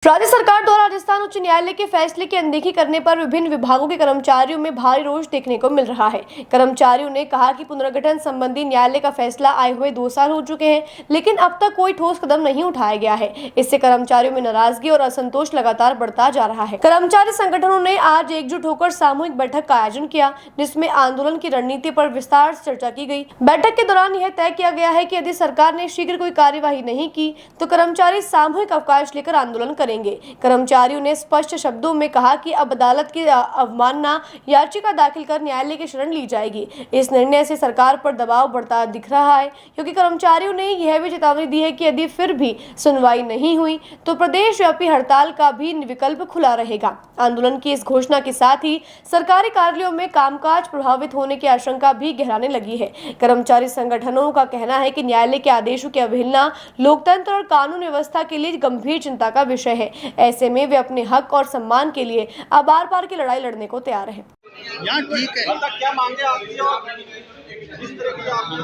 राज्य सरकार द्वारा राजस्थान उच्च न्यायालय के फैसले की अनदेखी करने पर विभिन्न विभागों के कर्मचारियों में भारी रोष देखने को मिल रहा है। कर्मचारियों ने कहा कि पुनर्गठन संबंधी न्यायालय का फैसला आए हुए 2 साल हो चुके हैं, लेकिन अब तक कोई ठोस कदम नहीं उठाया गया है। इससे कर्मचारियों में नाराजगी और असंतोष लगातार बढ़ता जा रहा है। कर्मचारी संगठनों ने आज एकजुट होकर सामूहिक बैठक का आयोजन किया, जिसमें आंदोलन की रणनीति पर विस्तार से चर्चा की गई। बैठक के दौरान यह तय किया गया है कि यदि सरकार ने शीघ्र कोई कार्यवाही नहीं की तो कर्मचारी सामूहिक अवकाश लेकर आंदोलन करेंगे। कर्मचारियों ने स्पष्ट शब्दों में कहा कि अब अदालत की अवमानना याचिका दाखिल कर न्यायालय की शरण ली जाएगी। इस निर्णय से सरकार पर दबाव बढ़ता दिख रहा है, क्योंकि कर्मचारियों ने यह भी चेतावनी दी है कि यदि फिर भी सुनवाई नहीं हुई तो प्रदेश व्यापी हड़ताल का भी विकल्प खुला रहेगा। आंदोलन की इस घोषणा के साथ ही सरकारी कार्यालयों में कामकाज प्रभावित होने की आशंका भी गहराने लगी है। कर्मचारी संगठनों का कहना है कि न्यायालय के आदेशों की अवहेलना लोकतंत्र और कानून व्यवस्था के लिए गंभीर चिंता का विषय है। ऐसे में वे अपने हक और सम्मान के लिए अब बार-बार की लड़ाई लड़ने को तैयार हैं। यहाँ ठीक है। क्या मांगे आपकी और इस तरह की आपकी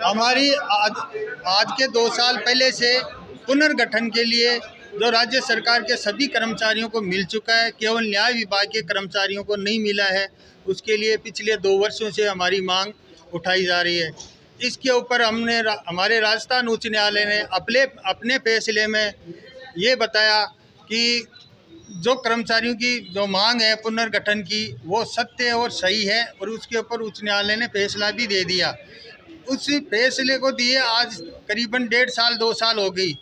हमारी आज के 2 साल पहले से पुनर्गठन के लिए जो राज्य सरकार के सभी कर्मचारियों को मिल चुका है, केवल न्याय विभाग के कर्मचारियों को नहीं मिला है। उसके लिए पिछले 2 वर्षों से हमारी मांग उठाई जा रही है। इसके ऊपर हमारे राजस्थान उच्च न्यायालय ने अपने फैसले में ये बताया कि जो कर्मचारियों की जो मांग है पुनर्गठन की वो सत्य और सही है, और उसके ऊपर उच्च न्यायालय ने फैसला भी दे दिया। उस फैसले को दिए आज करीबन 1.5 साल 2 साल हो गई।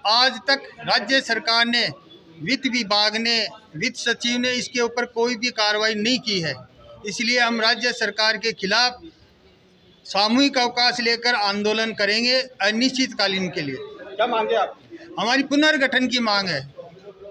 आज तक राज्य सरकार ने, वित्त विभाग ने, वित्त सचिव ने इसके ऊपर कोई भी कार्रवाई नहीं की है। इसलिए हम राज्य सरकार के खिलाफ सामूहिक अवकाश लेकर आंदोलन करेंगे अनिश्चितकालीन के लिए। क्या मांगे आपकी? हमारी पुनर्गठन की मांग है।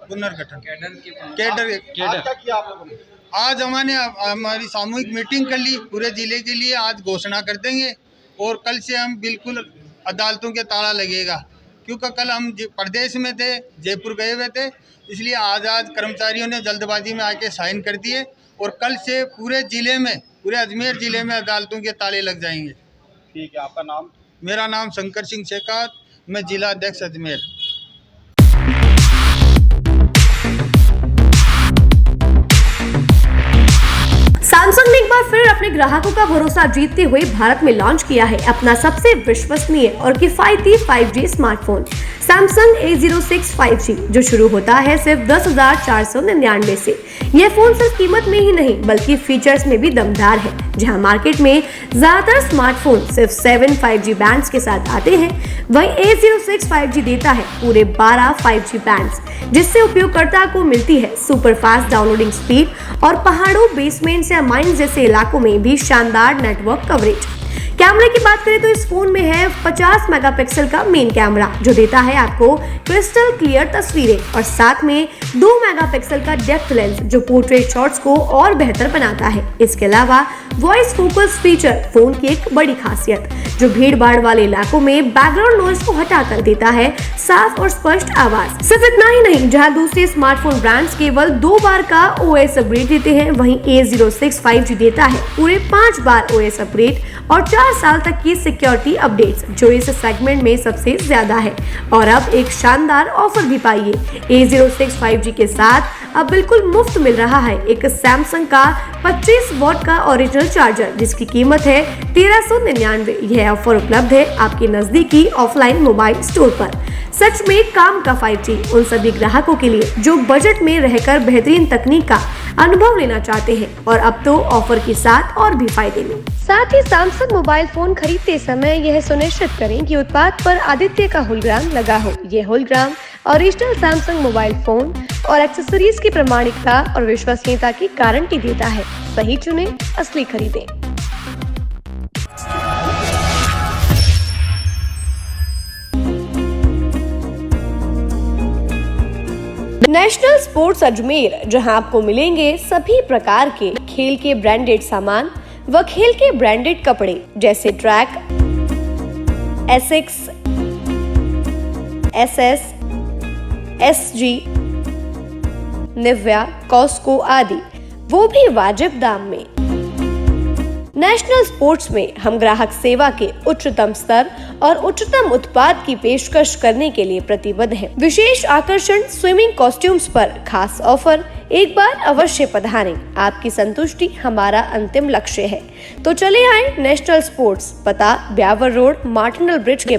पुनर्गठन कैडर आज क्या किया आप लोगों ने? आज हमारी सामूहिक मीटिंग कर ली पूरे जिले के लिए। आज घोषणा कर देंगे और कल से हम बिल्कुल अदालतों के ताला लगेगा, क्योंकि कल हम प्रदेश में थे, जयपुर गए हुए थे। इसलिए आज कर्मचारियों ने जल्दबाजी में आके साइन कर दिए और कल से पूरे जिले में, पूरे अजमेर जिले में अदालतों के ताले लग जाएंगे। ठीक है, आपका नाम? मेरा नाम शंकर सिंह शेखावत, मैं जिला अध्यक्ष अजमेर। सैमसंग ने एक बार फिर अपने ग्राहकों का भरोसा जीतते हुए भारत में लॉन्च किया है अपना सबसे विश्वसनीय और किफायती 5G smartphone Samsung A06 5G, जो शुरू होता है सिर्फ 10,499 से। यह फोन सिर्फ कीमत में ही नहीं बल्कि फीचर्स में भी दमदार है। जहां मार्केट में ज्यादातर स्मार्टफोन सिर्फ 7 5G बैंड्स के साथ आते हैं, वहीं A06 5G देता है पूरे 12 5G बैंड्स, जिससे उपयोगकर्ता को मिलती है सुपर फास्ट डाउनलोडिंग स्पीड और पहाड़ों, बेसमेंट्स या माइंस जैसे इलाकों में भी शानदार नेटवर्क कवरेज। कैमरे की बात करें तो इस फोन में है 50 मेगापिक्सल का मेन कैमरा, जो देता है आपको क्रिस्टल क्लियर तस्वीरें, और साथ में 2 मेगापिक्सल का डेप्थ लेंस, जो पोर्ट्रेट शॉट्स को और बेहतर बनाता है। इसके अलावा वॉइस फोकस फीचर फोन की एक बड़ी खासियत, जो भीड़ भाड़ वाले इलाकों में बैकग्राउंड नॉइज को हटाकर देता है साफ और स्पष्ट आवाज। सिर्फ इतना ही नहीं, जहां दूसरे स्मार्टफोन ब्रांड्स केवल 2 बार का OS अपग्रेड देते हैं, वहीं A06 5G देता है पूरे 5 बार OS अपग्रेड और 4 साल तक की सिक्योरिटी अपडेट्स, जो इस सेगमेंट में सबसे ज्यादा है। और अब एक शानदार ऑफर भी पाइए। A06 5G के साथ अब बिल्कुल मुफ्त मिल रहा है एक सैमसंग का 25 वॉट का ओरिजिनल चार्जर, जिसकी कीमत है 1399। यह ऑफर उपलब्ध है आपके नजदीकी ऑफलाइन मोबाइल स्टोर पर। सच में काम का 5G उन सभी ग्राहकों के लिए जो बजट में रहकर बेहतरीन तकनीक का अनुभव लेना चाहते हैं, और अब तो ऑफर के साथ और भी फायदे में। साथ ही सैमसंग मोबाइल फोन खरीदते समय यह सुनिश्चित करें कि उत्पाद पर आदित्य का होलोग्राम लगा हो। यह hologram original Samsung mobile phone और एक्सेसरीज की प्रामाणिकता और विश्वसनीयता की गारंटी देता है। सही चुनें, असली खरीदें। नेशनल स्पोर्ट्स अजमेर, जहां आपको मिलेंगे सभी प्रकार के खेल के ब्रांडेड सामान व खेल के ब्रांडेड कपड़े, जैसे track, Asics, SS, SG, Nivia, Cosco आदि, वो भी वाजिब दाम में। नेशनल स्पोर्ट्स में हम ग्राहक सेवा के उच्चतम स्तर और उच्चतम उत्पाद की पेशकश करने के लिए प्रतिबद्ध हैं। विशेष आकर्षण स्विमिंग कॉस्ट्यूम्स पर खास ऑफर, एक बार अवश्य पधारें। आपकी संतुष्टि हमारा अंतिम लक्ष्य है। तो चले आए नेशनल स्पोर्ट्स, पता ब्यावर रोड, मार्टिनल ब्रिज के